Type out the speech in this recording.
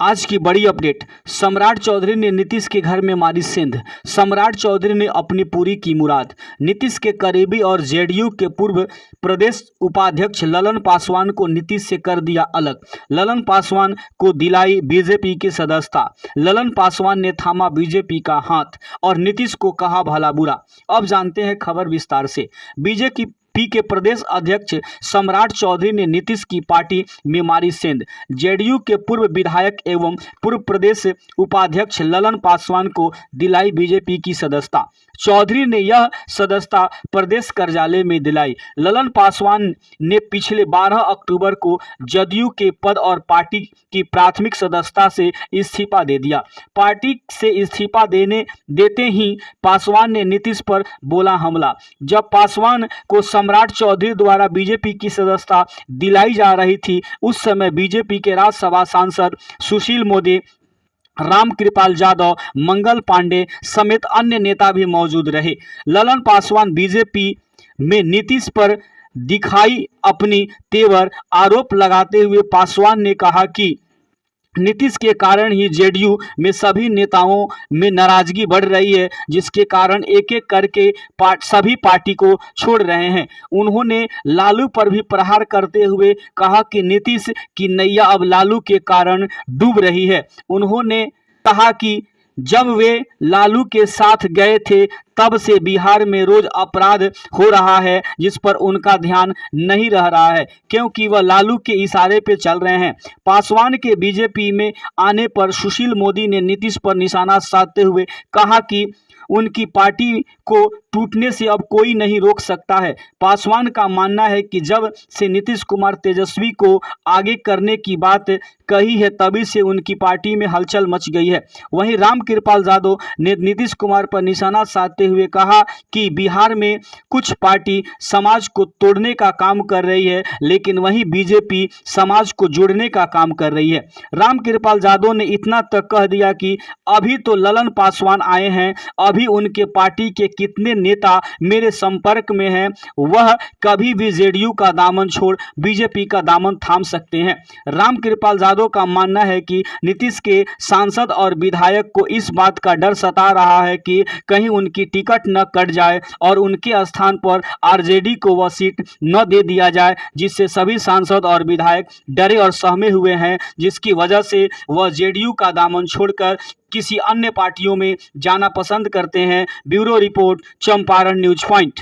आज की बड़ी अपडेट। सम्राट चौधरी ने नीतीश के घर में मारी सेंध। सम्राट चौधरी ने अपनी पूरी की मुराद। नीतीश के करीबी और जेडीयू के पूर्व प्रदेश उपाध्यक्ष ललन पासवान को नीतीश से कर दिया अलग। ललन पासवान को दिलाई बीजेपी की सदस्यता। ललन पासवान ने थामा बीजेपी का हाथ और नीतीश को कहा भला बुरा। अब जानते हैं खबर विस्तार से। बीजेपी के प्रदेश अध्यक्ष सम्राट चौधरी ने नीतीश की पार्टी में मारी सेंध। जेडीयू के पूर्व विधायक एवं पूर्व प्रदेश उपाध्यक्ष ललन पासवान को दिलाई बीजेपी की सदस्यता। चौधरी ने यह सदस्यता प्रदेश कार्यालय में दिलाई। ललन पासवान ने पिछले 12 अक्टूबर को जदयू के पद और पार्टी की प्राथमिक सदस्यता से इस्तीफा दे दिया। पार्टी से इस्तीफा देते ही पासवान ने नीतीश पर बोला हमला। जब पासवान को सम्राट चौधरी द्वारा बीजेपी की सदस्यता दिलाई जा रही थी, उस समय बीजेपी के राज्यसभा सांसद सुशील मोदी, रामकृपाल यादव, मंगल पांडे समेत अन्य नेता भी मौजूद रहे। ललन पासवान बीजेपी में नीतीश पर दिखाई अपनी तेवर। आरोप लगाते हुए पासवान ने कहा कि नीतीश के कारण ही जेडीयू में सभी नेताओं में नाराजगी बढ़ रही है, जिसके कारण एक एक करके सभी पार्टी को छोड़ रहे हैं। उन्होंने लालू पर भी प्रहार करते हुए कहा कि नीतीश की नैया अब लालू के कारण डूब रही है। उन्होंने कहा कि जब वे लालू के साथ गए थे तब से बिहार में रोज अपराध हो रहा है, जिस पर उनका ध्यान नहीं रह रहा है क्योंकि वह लालू के इशारे पे चल रहे हैं। पासवान के बीजेपी में आने पर सुशील मोदी ने नीतीश पर निशाना साधते हुए कहा कि उनकी पार्टी को टूटने से अब कोई नहीं रोक सकता है। पासवान का मानना है कि जब से नीतीश कुमार तेजस्वी को आगे करने की बात कही है, तभी से उनकी पार्टी में हलचल मच गई है। वहीं रामकृपाल यादव ने नीतीश कुमार पर निशाना साधते हुए कहा कि बिहार में कुछ पार्टी समाज को तोड़ने का काम कर रही है, लेकिन वहीं बीजेपी समाज को जोड़ने का काम कर रही है। रामकृपाल यादव ने इतना तक कह दिया कि अभी तो ललन पासवान आए हैं, अभी उनके पार्टी के कितने नेता मेरे संपर्क में हैं, वह कभी भी जेडीयू का दामन छोड़ बीजेपी का दामन थाम सकते हैं। रामकृपाल यादव का मानना है कि नीतीश के सांसद और विधायक को इस बात का डर सता रहा है कि कहीं उनकी टिकट न कट जाए और उनके स्थान पर आरजेडी को वह सीट न दे दिया जाए, जिससे सभी सांसद और विधायक डरे और सहमे हुए हैं, जिसकी वजह से वह जेडीयू का दामन छोड़कर किसी अन्य पार्टियों में जाना पसंद करते हैं। Bureau report, Champaran news point.